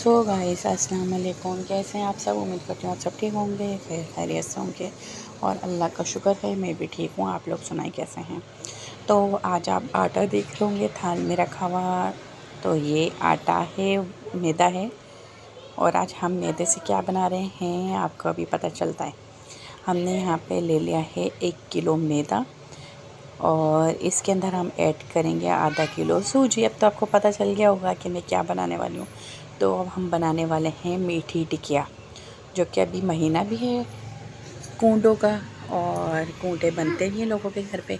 So guys अस्सलाम वालेकुम। कैसे हैं आप सब? उम्मीद करती हूँ आप सब ठीक होंगे, खैरियत से होंगे और अल्लाह का शुक्र है मैं भी ठीक हूँ। आप लोग सुनाएं कैसे हैं? तो आज आप आटा देख रहे होंगे थाल में रखा हुआ। तो ये आटा है, मैदा है। और आज हम मैदे से क्या बना रहे हैं आपको अभी पता चलता है। हमने यहाँ पे ले लिया है 1 किलो मैदा और इसके अंदर हम ऐड करेंगे आधा किलो सूजी। अब तो आपको पता चल गया होगा कि मैं क्या बनाने वाली हूँ। तो अब हम बनाने वाले हैं मीठी टिकिया, जो कि अभी महीना भी है कूंटों का और कूंटे बनते भी हैं लोगों के घर पे।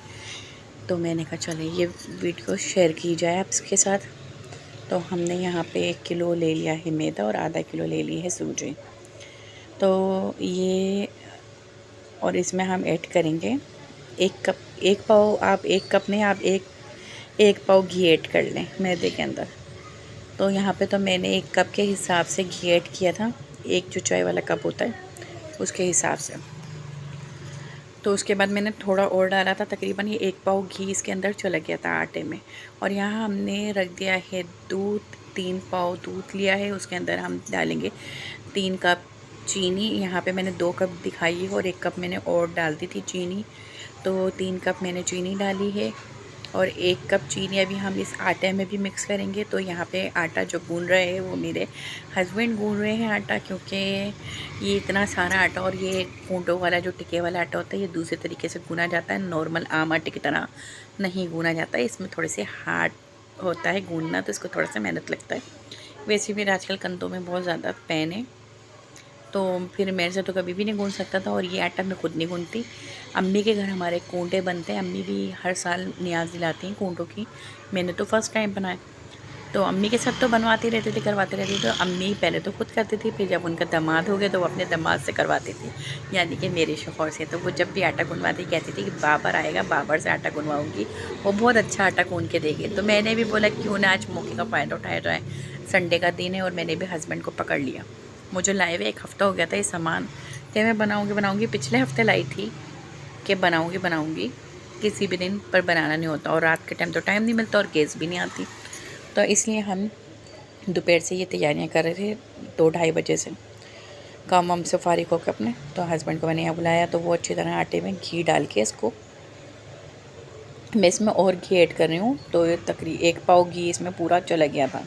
तो मैंने कहा चले ये वीडियो शेयर की जाए आपके साथ। तो हमने यहाँ पे 1 किलो ले लिया है मैदा और आधा किलो ले ली है सूजी। तो ये और इसमें हम ऐड करेंगे 1 कप, 1 पाव। आप 1 कप नहीं, आप एक पाव घी ऐड कर लें मैदे के अंदर। तो यहाँ पे तो मैंने 1 कप के हिसाब से घी ऐड किया था, एक जो चाय वाला कप होता है उसके हिसाब से। तो उसके बाद मैंने थोड़ा और डाला था, तकरीबन ये 1 पाव घी इसके अंदर चला गया था आटे में। और यहाँ हमने रख दिया है दूध, 3 पाव दूध लिया है, उसके अंदर हम डालेंगे 3 कप चीनी। यहाँ पे मैंने 2 कप दिखाई है और 1 कप मैंने और डाल दी थी चीनी। तो 3 कप मैंने चीनी डाली है और 1 कप चीनी अभी हम इस आटे में भी मिक्स करेंगे। तो यहाँ पे आटा जो गूंद रहे हैं वो मेरे हस्बैंड गूंद रहे हैं आटा, क्योंकि ये इतना सारा आटा और ये कूंटों वाला जो टिके वाला आटा होता है ये दूसरे तरीके से गूना जाता है, नॉर्मल आम आटे की तरह नहीं गूना जाता है। इसमें थोड़े से हार्ड होता है गूंदना, तो इसको थोड़ा सा मेहनत लगता है। वैसे भी आजकल कंधों में बहुत ज़्यादा पेन है, तो फिर मेरे से तो कभी भी नहीं गूंद सकता था। और ये आटा मैं खुद नहीं गूंदती, अम्मी के घर हमारे कूंटे बनते हैं। अम्मी भी हर साल नियाज दिलाती हैं कूंटों की। मैंने तो फर्स्ट टाइम बनाया, तो अम्मी के साथ तो बनवाती रहती थी, करवाती रहती थी। तो अम्मी पहले तो खुद करती थी, फिर जब उनका दामाद हो गया तो वो अपने दामाद से करवाती थी, यानी कि मेरे शौहर से। तो वो जब भी आटा गुनवाती कहती थी कि बाबर आएगा, बाबर से आटा गुनवाऊँगी, वो बहुत अच्छा आटा गूंद के देगी। तो मैंने भी बोला क्यों ना आज मौके का फ़ायदा उठाया जाए, संडे का दिन है। और मैंने भी हस्बैंड को पकड़ लिया। मुझे लाए हुए 1 हफ़्ता हो गया था ये सामान कि मैं बनाऊँगी। पिछले हफ्ते लाई थी कि बनाऊँगी किसी भी दिन, पर बनाना नहीं होता। और रात के टाइम तो टाइम नहीं मिलता और गैस भी नहीं आती। तो इसलिए हम दोपहर से ये तैयारियां कर रहे थे, 2-2:30 बजे से काम वाम से फारिग होकर अपने। तो हस्बैंड को मैंने यहाँ बुलाया, तो वो अच्छी तरह आटे में घी डाल के इसको, मैं इसमें और घी ऐड कर रही हूँ। तो ये तकरीबन 1 पाव घी इसमें पूरा चला गया था।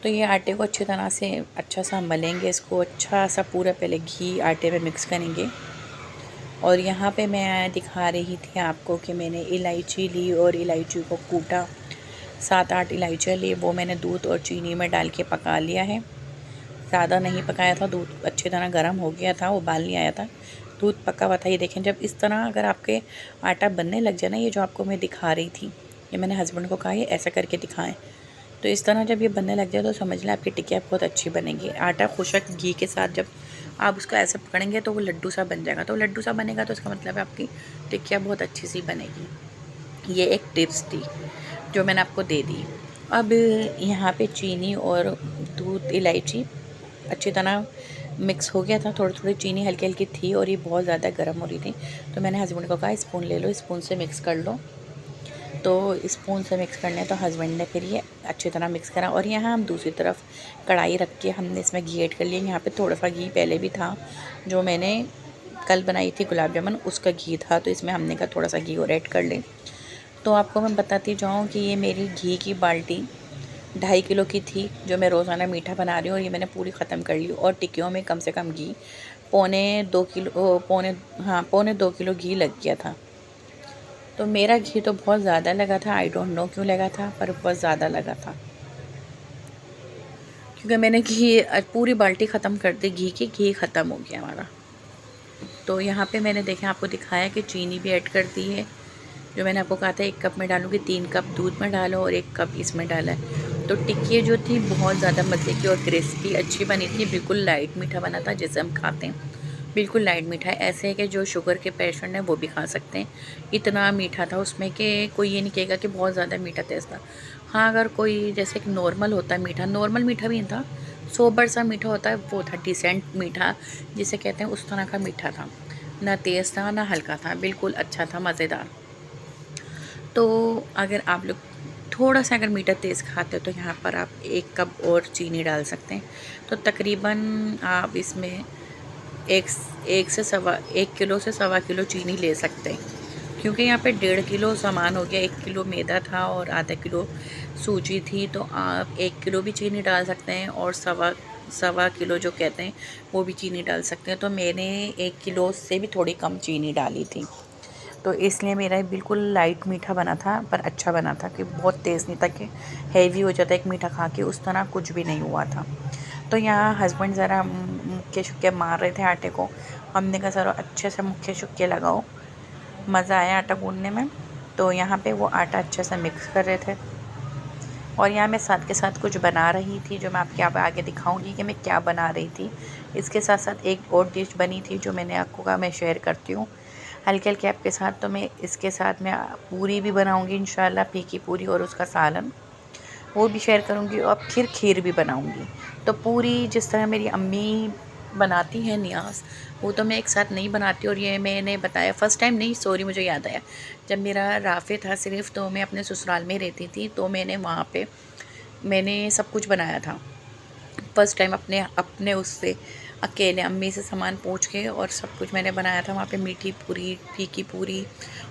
तो ये आटे को अच्छी तरह से अच्छा सा मलेंगे, इसको अच्छा सा पूरा पहले घी आटे में मिक्स करेंगे। और यहाँ पे मैं दिखा रही थी आपको कि मैंने इलायची ली और इलायची को कूटा, 7-8 इलायचियाँ ली, वो मैंने दूध और चीनी में डाल के पका लिया है। ज़्यादा नहीं पकाया था, दूध अच्छी तरह गर्म हो गया था, उबाल नहीं आया था, दूध पका हुआ था। ये देखें, जब इस तरह अगर आपके आटा बनने लग जाए ना, ये जो आपको मैं दिखा रही थी, ये मैंने हस्बैंड को कहा ये ऐसा करके दिखाएं। तो इस तरह जब ये बनने लग जाए तो समझ लें आपकी टिकिया बहुत अच्छी बनेगी। आटा खुशक घी के साथ जब आप उसको ऐसे पकड़ेंगे तो वो लड्डू सा बन जाएगा। तो लड्डू सा बनेगा तो इसका मतलब है आपकी टिकिया बहुत अच्छी सी बनेगी। ये एक टिप्स थी जो मैंने आपको दे दी। अब यहाँ पे चीनी और दूध, इलायची अच्छी तरह मिक्स हो गया था। थोड़ी थोड़ी चीनी हल्की हल्की थी और ये बहुत ज़्यादा गर्म हो रही थी। तो मैंने हस्बैंड को कहा स्पून ले लो, स्पून से मिक्स कर लो। तो स्पून से मिक्स करने तो हस्बैंड ने फिर ये अच्छी तरह मिक्स करा। और यहाँ हम दूसरी तरफ कढ़ाई रख के हमने इसमें घी ऐड कर लिया। यहाँ पे थोड़ा सा घी पहले भी था, जो मैंने कल बनाई थी गुलाब जामुन, उसका घी था। तो इसमें हमने कहा थोड़ा सा घी और ऐड कर लें। तो आपको मैं बताती जाऊँ कि ये मेरी घी की बाल्टी 2.5 किलो की थी, जो मैं रोज़ाना मीठा बना रही हूँ, और ये मैंने पूरी ख़त्म कर ली। और टिक्कियों में कम से कम घी पौने 2 किलो घी लग गया था। तो मेरा घी तो बहुत ज़्यादा लगा था, आई डोंट नो क्यों लगा था, पर बहुत ज़्यादा लगा था, क्योंकि मैंने घी पूरी बाल्टी ख़त्म कर दी, घी ख़त्म हो गया हमारा। तो यहाँ पे मैंने देखा, आपको दिखाया कि चीनी भी ऐड कर दी है, जो मैंने आपको कहा था 1 कप में डालूँगी, 3 कप दूध में डालो और 1 कप इसमें डाला है। तो टिक्की जो थी बहुत ज़्यादा मज़े की और क्रिस्पी अच्छी बनी थी। बिल्कुल लाइट मीठा बना था, जैसे हम खाते हैं, बिल्कुल लाइट मीठा है। ऐसे है कि जो शुगर के पेशेंट हैं वो भी खा सकते हैं। इतना मीठा था उसमें कि कोई ये नहीं कहेगा कि बहुत ज़्यादा मीठा तेज़ था। हाँ, अगर कोई जैसे कि नॉर्मल होता है मीठा, नॉर्मल मीठा भी नहीं था, सोबर सा मीठा होता है वो था, डिसेंट मीठा जिसे कहते हैं, उस तरह का मीठा था। ना तेज़ था ना हल्का था, बिल्कुल अच्छा था, मज़ेदार। तो अगर आप लोग थोड़ा सा अगर मीठा तेज़ खाते हो तो यहाँ पर आप 1 कप और चीनी डाल सकते हैं। तो तकरीबन आप इसमें एक एक से सवा 1 किलो से सवा किलो चीनी ले सकते हैं, क्योंकि यहाँ पे 1.5 किलो सामान हो गया। 1 किलो मैदा था और आधा किलो सूजी थी, तो आप 1 किलो भी चीनी डाल सकते हैं और सवा सवा किलो जो कहते हैं वो भी चीनी डाल सकते हैं। तो मैंने 1 किलो से भी थोड़ी कम चीनी डाली थी, तो इसलिए मेरा बिल्कुल लाइट मीठा बना था, पर अच्छा बना था कि बहुत तेज़ नहीं था कि हैवी हो जाता एक मीठा खा के, उस तरह कुछ भी नहीं हुआ था। तो यहाँ हस्बैंड ज़रा मुक्के शुक्के मार रहे थे आटे को। हमने कहा ज़रा अच्छे से मुक्के शुक्के लगाओ, मज़ा आया आटा गूँथने में। तो यहाँ पे वो आटा अच्छे से मिक्स कर रहे थे और यहाँ मैं साथ के साथ कुछ बना रही थी, जो मैं आपके आप आगे दिखाऊंगी कि मैं क्या बना रही थी। इसके साथ साथ एक और डिश बनी थी जो मैंने आपको कहा मैं शेयर करती हूँ हल्के हल्के आपके साथ। तो मैं इसके साथ मैं पूरी भी बनाऊँगी इंशाल्लाह, फीकी पूरी, और उसका सालन वो भी शेयर करूँगी, और फिर खीर भी बनाऊँगी। तो पूरी जिस तरह मेरी अम्मी बनाती हैं नियाज़, वो तो मैं एक साथ नहीं बनाती। और ये मैंने बताया फ़र्स्ट टाइम नहीं, सॉरी, मुझे याद आया, जब मेरा राफ़े था सिर्फ़, तो मैं अपने ससुराल में रहती थी, तो मैंने वहाँ पे मैंने सब कुछ बनाया था फ़र्स्ट टाइम अपने अपने उससे अकेले अम्मी से सामान पूछ के, और सब कुछ मैंने बनाया था वहाँ पे। मीठी पूरी, फीकी पूरी,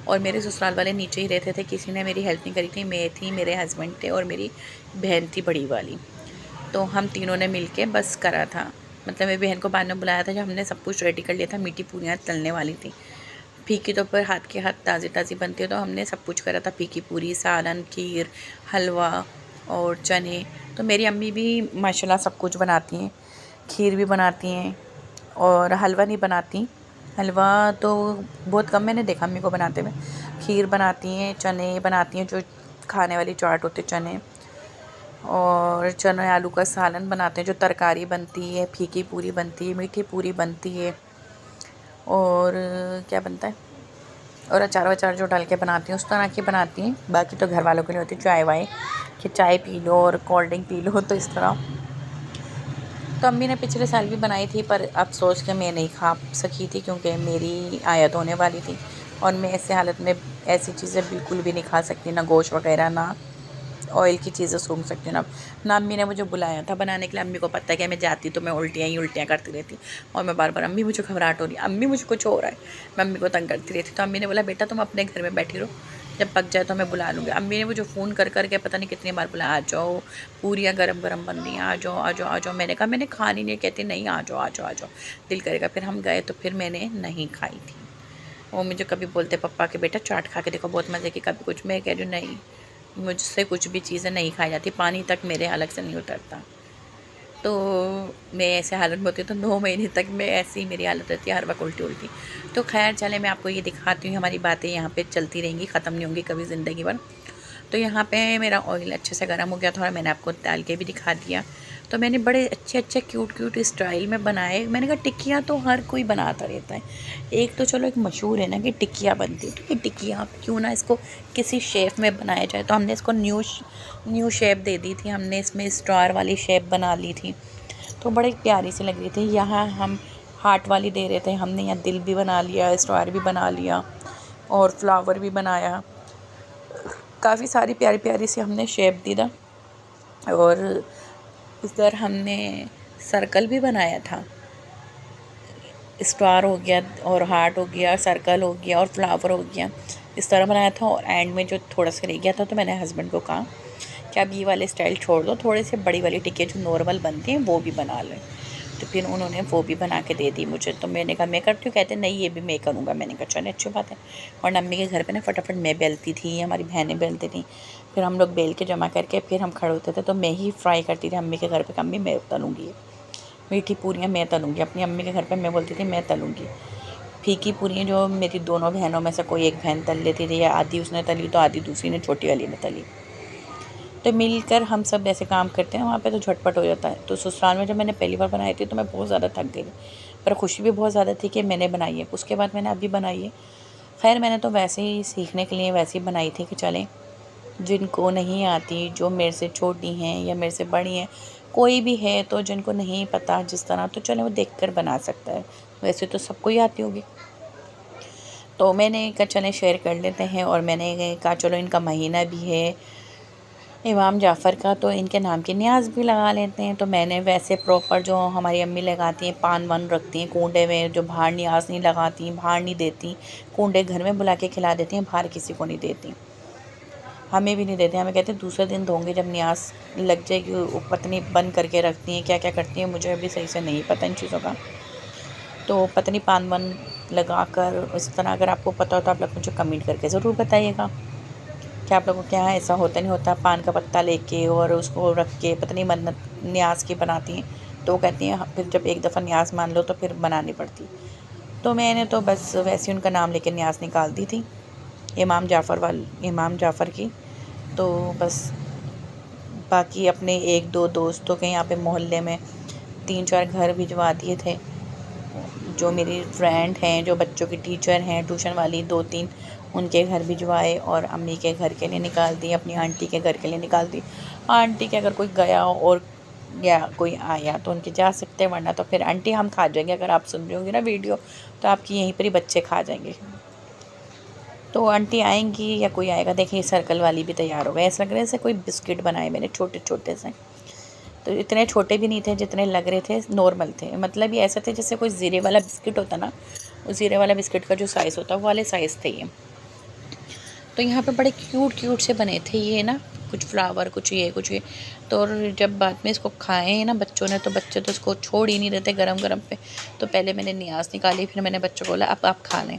और मेरे ससुराल वाले नीचे ही रहते थे, किसी ने मेरी हेल्प नहीं करी थी। मैं थी, मेरे हस्बैंड थे और मेरी बहन थी बड़ी वाली। तो हम तीनों ने मिल के बस करा था, मतलब मेरी बहन को बाद में बुलाया था जब हमने सब कुछ रेडी कर लिया था। मीठी पूरियाँ तलने वाली थी, फीकी तो पर हाथ के हाथ ताज़ी ताज़ी बनती है, तो हमने सब कुछ करा था, फीकी पूरी, सालन, खीर, हलवा और चने। तो मेरी अम्मी भी माशाल्लाह सब कुछ बनाती हैं, खीर भी बनाती हैं और हलवा नहीं बनाती। हलवा तो बहुत कम मैंने देखा अम्मी को बनाते हुए। खीर बनाती हैं, चने बनाती हैं, जो खाने वाली चाट होते चने, और चने आलू का सालन बनाते हैं, जो तरकारी बनती है, फीकी पूरी बनती है, मीठी पूरी बनती है, और क्या बनता है, और अचार वचार जो डाल के बनाती हैं उस तरह की बनाती हैं। बाकी तो घर वालों के लिए होती है चाय वाय, कि चाय पी लो और कोल्ड ड्रिंक पी लो, तो इस तरह। तो अम्मी ने पिछले साल भी बनाई थी, पर अफसोस कि मैं नहीं खा सकी थी, क्योंकि मेरी आयत होने वाली थी और मैं ऐसे हालत में ऐसी चीज़ें बिल्कुल भी नहीं खा सकती, ना गोश्त वगैरह, ना ऑयल की चीज़ें सूंघ सकती हूँ ना। अम्मी ने मुझे बुलाया था बनाने के लिए। अम्मी को पता है कि मैं जाती तो मैं उल्टियाँ ही उल्टियाँ करती रहती, और मैं बार बार अम्मी मुझे घबराहट हो रही है, अम्मी मुझे कुछ हो रहा है, मैं अम्मी को तंग करती रहती। तो अम्मी ने बोला बेटा तुम अपने घर में बैठी रहो, जब पक जाए तो मैं बुला लूँगी। अम्मी ने मुझे फ़ोन कर कर के पता नहीं कितनी बार बुलाया, आ जाओ, पूरियाँ गरम गरम बन रही हैं, आ जाओ आ जाओ आ जाओ। मैंने कहा मैंने खानी नहीं, कहती नहीं आ जाओ आ जाओ आ जाओ, दिल करेगा। फिर हम गए तो फिर मैंने नहीं खाई थी। वो मुझे कभी बोलते पापा के बेटा चाट खा के देखो बहुत मज़े की, कभी कुछ। मैं कह रही हूँ नहीं, मुझसे कुछ भी चीज़ें नहीं खाई जाती, पानी तक मेरे हलक से नहीं उतरता। तो मैं ऐसे हालत में होती हूँ, तो 9 महीने तक मैं ऐसी ही मेरी हालत रहती है, हर वक्त उल्टी उल्टी। तो खैर चले, मैं आपको ये दिखाती हूँ, हमारी बातें यहाँ पे चलती रहेंगी, ख़त्म नहीं होंगी कभी ज़िंदगी भर। तो यहाँ पे मेरा ऑयल अच्छे से गर्म हो गया था और मैंने आपको डाल के भी दिखा दिया। तो मैंने बड़े अच्छे अच्छे क्यूट क्यूट स्टाइल में बनाए। मैंने कहा टिक्कियाँ तो हर कोई बनाता रहता है, एक तो चलो एक मशहूर है ना कि टिक्कियाँ बनती है, तो ये टिक्कियाँ क्यों ना इसको किसी शेप में बनाया जाए। तो हमने इसको न्यू शेप दे दी थी, हमने इसमें स्टार वाली शेप बना ली थी, तो बड़ी प्यारी सी लग रही थी। यहाँ हम हार्ट वाली दे रहे थे, हमने यहाँ दिल भी बना लिया, स्टार भी बना लिया और फ्लावर भी बनाया, काफ़ी सारी प्यारी प्यारी सी हमने शेप दी था। और इधर हमने सर्कल भी बनाया था, स्टार हो गया और हार्ट हो गया, सर्कल हो गया और फ्लावर हो गया, इस तरह बनाया था। और एंड में जो थोड़ा सा रह गया था, तो मैंने हस्बैंड को कहा कि अब ये वाले स्टाइल छोड़ दो, थोड़े से बड़ी वाली टिक्की जो नॉर्मल बनती हैं वो भी बना लें। तो फिर उन्होंने वो भी बना के दे दी मुझे। तो मैंने कहा मैं करती हूँ, कहते नहीं ये भी मैं करूँगा। मैंने कहा चलो अच्छी बात है। और अम्मी के घर पे ना फटाफट मैं बेलती थी, हमारी बहनें बेलती थी, फिर हम लोग बेल के जमा करके फिर हम खड़े होते थे। तो मैं ही फ्राई करती थी अम्मी के घर पे, अम्मी मैं तलूँगी, मीठी पूरियाँ मैं तलूँगी। अपनी अम्मी के घर पे मैं बोलती थी मैं तलूँगी। फीकी पूरियाँ जो मेरी दोनों बहनों में से कोई एक बहन तल लेती थी, या आधी उसने तली तो आधी दूसरी ने, छोटी वाली ने तली। तो मिलकर हम सब ऐसे काम करते हैं वहाँ पे, तो झटपट हो जाता है। तो ससुराल में जब मैंने पहली बार बनाई थी तो मैं बहुत ज़्यादा थक गई, पर खुशी भी बहुत ज़्यादा थी कि मैंने बनाई है। उसके बाद मैंने अभी बनाई है। खैर मैंने तो वैसे ही सीखने के लिए वैसे ही बनाई थी कि चलें, जिनको नहीं आती, जो मेरे से छोटी हैं या मेरे से बड़ी हैं, कोई भी है तो जिनको नहीं पता जिस तरह, तो चले वो देखकर बना सकता है। वैसे तो सबको ही आती होगी। तो मैंने कहा चलें शेयर कर लेते हैं। और मैंने कहा चलो इनका महीना भी है, इमाम जाफ़र का तो इनके नाम की न्याज़ भी लगा लेते हैं। तो मैंने वैसे प्रॉपर जो हमारी अम्मी लगाती हैं, पान वान रखती हैं कूंडे में, जो बाहर न्याज़ नहीं लगाती, बाहर नहीं देती, कूंडे घर में बुला के खिला देती हैं, बाहर किसी को नहीं देती, हमें भी नहीं देते। हमें कहते हैं दूसरे दिन धोंगे जब न्याज़ लग जाएगी। वो पत्नी बंद करके रखती हैं, क्या क्या करती हैं मुझे अभी सही से नहीं पता इन चीज़ों का। तो पत्नी पान वान लगा कर इस तरह, अगर आपको पता हो तो आप लोग मुझे कमेंट करके ज़रूर बताइएगा कि आप लोगों के यहाँ ऐसा होता नहीं होता। पान का पत्ता लेके और उसको रख के पत्नी मन्नत न्याज़ की बनाती हैं। तो वो कहती हैं फिर जब एक दफ़ा न्याज़ मान लो तो फिर बनानी पड़ती। तो मैंने तो बस वैसे ही उनका नाम लेके न्याज़ निकाल दी थी, इमाम जाफ़र की। तो बस बाकी अपने एक दो दोस्तों के यहाँ पे मोहल्ले में 3-4 घर भिजवा दिए थे। जो मेरी फ्रेंड हैं, जो बच्चों की टीचर हैं, ट्यूशन वाली 2-3, उनके घर भिजवाए और अम्मी के घर के लिए निकाल दी, अपनी आंटी के घर के लिए निकाल दी। आंटी के अगर कोई गया और या कोई आया तो उनके जा सकते हैं, वरना तो फिर आंटी हम खा जाएंगे। अगर आप सुन रही होंगी ना वीडियो तो आपकी यहीं पर ही बच्चे खा जाएंगे। तो आंटी आएंगी या कोई आएगा। देखिए सर्कल वाली भी तैयार हो गए, ऐसा लग रहा है जैसे कोई बिस्किट बनाए मैंने छोटे छोटे से। तो इतने छोटे भी नहीं थे जितने लग रहे थे, नॉर्मल थे। मतलब ये ऐसे थे जैसे कोई ज़ीरे वाला बिस्किट होता ना, उस ज़ीरे वाला बिस्किट का जो साइज़ होता है वो वाले साइज़ थे ये। तो यहाँ पे बड़े क्यूट क्यूट से बने थे ये ना, कुछ फ्लावर, कुछ ये। तो और जब बाद में इसको खाए ना बच्चों ने, तो बच्चे तो इसको छोड़ ही नहीं देते गरम गरम पे। तो पहले मैंने न्याज़ निकाली, फिर मैंने बच्चों को बोला अब आप खा लें,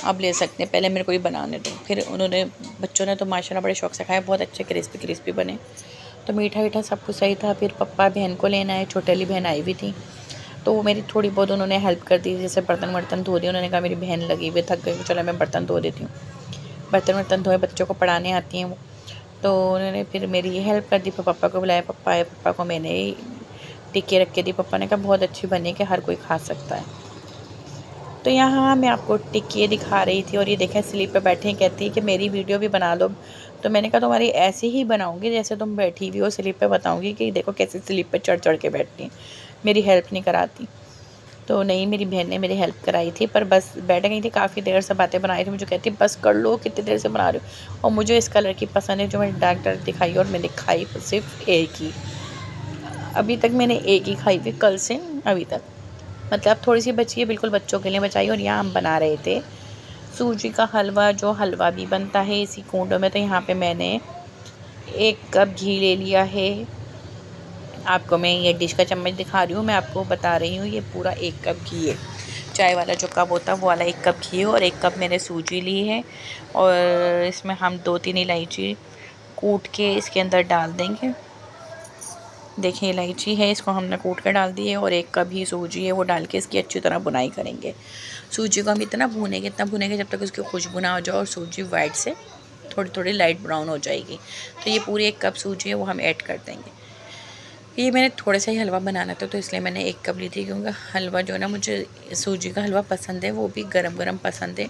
अब ले सकते हैं, पहले मेरे को ही बनाने दो। फिर उन्होंने, बच्चों ने तो माशाल्लाह बड़े शौक़ से खाए, बहुत अच्छे क्रिस्पी क्रिस्पी बने। तो मीठा वीठा सब कुछ सही था। फिर पप्पा बहन को लेना है, छोटी वाली बहन आई हुई थी, तो वो मेरी थोड़ी बहुत उन्होंने हेल्प कर दी, जैसे बर्तन वर्तन धो दिए। उन्होंने कहा मेरी बहन लगी हुई थक गई, चलो मैं बर्तन धो देती हूँ। बर्तन वर्तन धोए, बच्चों को पढ़ाने आती हैं वो। तो उन्होंने फिर मेरी ये हेल्प कर दी। फिर पप्पा को बुलाया, पप्पा आए, पप्पा को मैंने टिक्की रख के दी। पप्पा ने कहा बहुत अच्छी बनी कि हर कोई खा सकता है। तो यहाँ मैं आपको टिक्की दिखा रही थी और ये देखें स्लीप पे बैठे हैं, कहती है कि मेरी वीडियो भी बना दो। तो मैंने कहा तुम्हारी ऐसे ही बनाऊंगी जैसे तुम बैठी हुई हो स्लीप पे, बताऊंगी कि देखो कैसे स्लीप पे चढ़ चढ़ के बैठती हैं, मेरी हेल्प नहीं कराती। तो नहीं, मेरी बहन ने मेरी हेल्प कराई थी, पर बस बैठ गई थी, काफ़ी देर से बातें बनाई थी। मुझे कहती बस कर लो, कितनी देर से बना रही हो। और मुझे इस कलर की पसंद है जो मैंने डार्क डार्क दिखाई, और मैंने खाई सिर्फ एक ही। अभी तक मैंने एक ही खाई थी, कल से अभी तक। मतलब थोड़ी सी बची है, बिल्कुल बच्चों के लिए बचाई। और यहाँ हम बना रहे थे सूजी का हलवा, जो हलवा भी बनता है इसी कुंडों में। तो यहाँ पे मैंने 1 कप घी ले लिया है। आपको मैं ये डिश का चम्मच दिखा रही हूँ, मैं आपको बता रही हूँ, ये पूरा 1 कप घी है। चाय वाला जो कप होता है वो वाला 1 कप घी है, और 1 कप मैंने सूजी ली है। और इसमें हम 2-3 इलायची कूट के इसके अंदर डाल देंगे। देखिए इलायची है, इसको हमने कूट कर डाल दी है, और 1 कप ही सूजी है, वो डाल के इसकी अच्छी तरह बुनाई करेंगे। सूजी को हम इतना भूनेंगे जब तक उसकी खुशबू ना हो जाए और सूजी वाइट से थोड़ी थोड़ी लाइट ब्राउन हो जाएगी। तो ये पूरी 1 कप सूजी है वो हम ऐड कर देंगे। ये मैंने थोड़ा सा ही हलवा बनाना था, तो इसलिए मैंने 1 कप ली थी, क्योंकि हलवा जो है ना, मुझे सूजी का हलवा पसंद है, वो भी गरम गरम पसंद है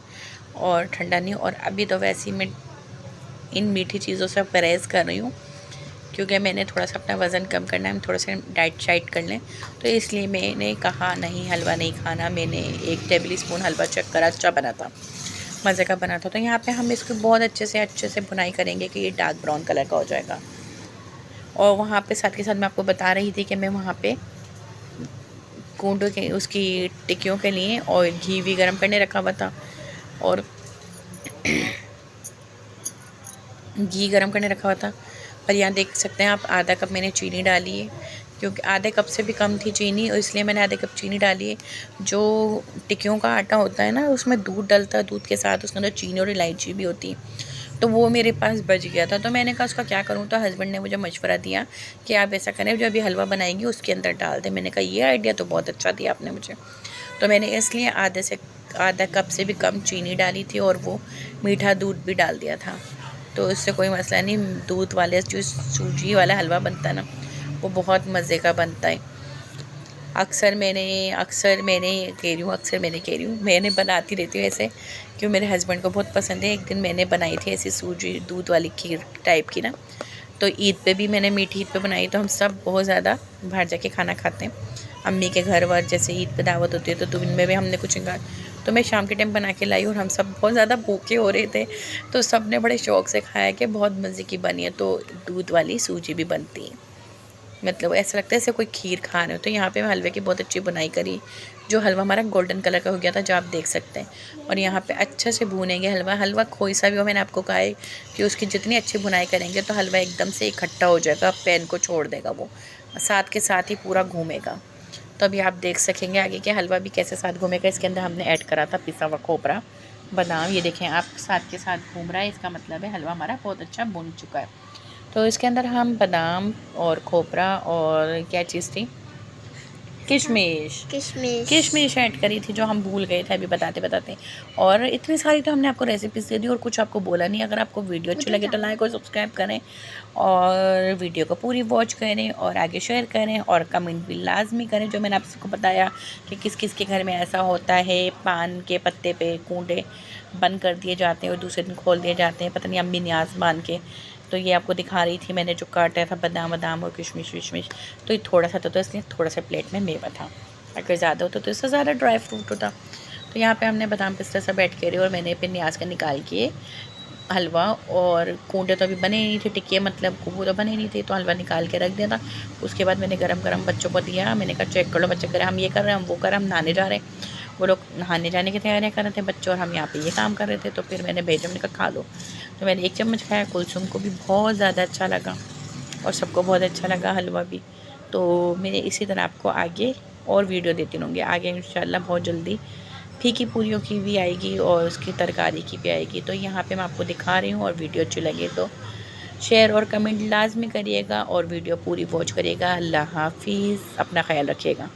और ठंडा नहीं। और अभी तो वैसे ही मैं इन मीठी चीज़ों से परहेज़ कर रही हूँ, क्योंकि मैंने थोड़ा सा अपना वज़न कम करना है, हम थोड़ा सा डाइट शाइट कर लें। तो इसलिए मैंने कहा नहीं, हलवा नहीं खाना। मैंने 1 टेबल स्पून हलवा चेक करा, अच्छा बना था, मज़े का बना था। तो यहाँ पे हम इसको बहुत अच्छे से बुनाई करेंगे कि ये डार्क ब्राउन कलर का हो जाएगा। और वहाँ पे साथ के साथ मैं आपको बता रही थी कि मैं वहाँ पे कूंडों के उसकी टिक्कियों के लिए और घी भी गर्म करने रखा हुआ था, और घी गर्म करने रखा हुआ था। पर यहाँ देख सकते हैं आप, आधा कप मैंने चीनी डाली है, क्योंकि आधे कप से भी कम थी चीनी, और इसलिए मैंने आधे कप चीनी डाली है। जो टिक्कियों का आटा होता है ना, उसमें दूध डलता है, दूध के साथ उसके अंदर चीनी और इलायची भी होती है। तो वो मेरे पास बच गया था, तो मैंने कहा उसका क्या करूँ। तो हस्बैंड ने मुझे मशवरा दिया कि आप ऐसा करें, जो अभी हलवा बनाएंगी उसके अंदर डाल दें। मैंने कहा ये आइडिया तो बहुत अच्छा दिया आपने मुझे। तो मैंने इसलिए आधा कप से भी कम चीनी डाली थी, और वो मीठा दूध भी डाल दिया था। तो इससे कोई मसला नहीं। दूध वाले जो सूजी वाला हलवा बनता है ना, वो बहुत मज़े का बनता है। अक्सर मैंने बनाती रहती हूँ ऐसे, क्योंकि मेरे हस्बैंड को बहुत पसंद है। एक दिन मैंने बनाई थी ऐसी सूजी दूध वाली खीर टाइप की ना, तो ईद पे भी मैंने मीठी ईद पे बनाई। तो हम सब बहुत ज़्यादा बाहर जाके खाना खाते हैं, अम्मी के घर वर जैसे ईद पे दावत होती है, तो इनमें भी हमने कुछ तो मैं शाम के टाइम बना के लाई और हम सब बहुत ज़्यादा भूखे हो रहे थे, तो सब ने बड़े शौक़ से खाया कि बहुत मज़े की बनी है। तो दूध वाली सूजी भी बनती है, मतलब ऐसा लगता है जैसे कोई खीर खा रहे हो। तो यहाँ पे मैं हलवे की बहुत अच्छी बुनाई करी, जो हलवा हमारा गोल्डन कलर का हो गया था, जो आप देख सकते हैं। और यहाँ पे अच्छे से भूनेंगे हलवा कोई सा भी हो। मैंने आपको कहा है कि उसकी जितनी अच्छी बुनाई करेंगे तो हलवा एकदम से इकट्ठा हो जाएगा, पैन को छोड़ देगा, वो साथ के साथ ही पूरा घूमेगा। तो अभी आप देख सकेंगे आगे के हलवा भी कैसे साथ घूमेगा। इसके अंदर हमने ऐड करा था पिसा हुआ खोपरा, बादाम, ये देखें आप साथ के साथ घूम रहा है, इसका मतलब है हलवा हमारा बहुत अच्छा भून चुका है। तो इसके अंदर हम बादाम और खोपरा और क्या चीज़ थी, किशमिश ऐड करी थी, जो हम भूल गए थे अभी बताते। और इतनी सारी तो हमने आपको रेसिपीज़ दे दी और कुछ आपको बोला नहीं। अगर आपको वीडियो अच्छी लगे तो लाइक और सब्सक्राइब करें और वीडियो को पूरी वॉच करें और आगे शेयर करें और कमेंट भी लाजमी करें। जो मैंने आप सबको बताया कि किस किस के घर में ऐसा होता है, पान के पत्ते पे कूंडे बंद कर दिए जाते हैं और दूसरे दिन खोल दिए जाते हैं, पता नहीं अम्मी न्याज बांध के। तो ये आपको दिखा रही थी मैंने जो काटा था बादाम और किशमिश विशमिश। तो ये थोड़ा सा था, तो इसलिए थोड़ा सा प्लेट में मेवा था, अगर ज़्यादा होता तो इससे ज़्यादा ड्राई फ्रूट होता। तो यहाँ पे हमने बादाम पिस्ता सब ऐड करे और मैंने फिर न्याज का निकाल के हलवा, और कूंडे तो अभी बने नहीं थे, टिक्के मतलब वो तो बने नहीं थे, तो हलवा निकाल के रख दिया था। उसके बाद मैंने गरम बच्चों को दिया। मैंने कहा चेक कर लो बच्चे, करें हम ये कर रहे हैं, हम वो कर रहे हैं, हम नहाने जा रहे हैं। वो लोग नहाने जाने की तैयारियाँ कर रहे थे बच्चे, और हम यहाँ पे ये काम कर रहे थे। तो फिर मैंने भेजा, मैंने कहा खा लो। तो मैंने 1 चम्मच खाया, कुलसुम को भी बहुत ज़्यादा अच्छा लगा और सबको बहुत अच्छा लगा हलवा भी। तो मैं इसी तरह आपको आगे और वीडियो देती रहूँगी। आगे इंशाल्लाह बहुत जल्दी फीकी पूरियों की भी आएगी और उसकी तरकारी की भी आएगी। तो यहाँ पे मैं आपको दिखा रही हूँ, और वीडियो अच्छी लगे तो शेयर और कमेंट लाजमी करिएगा और वीडियो पूरी वॉच करिएगा। अल्लाह हाफिज़, अपना ख्याल रखिएगा।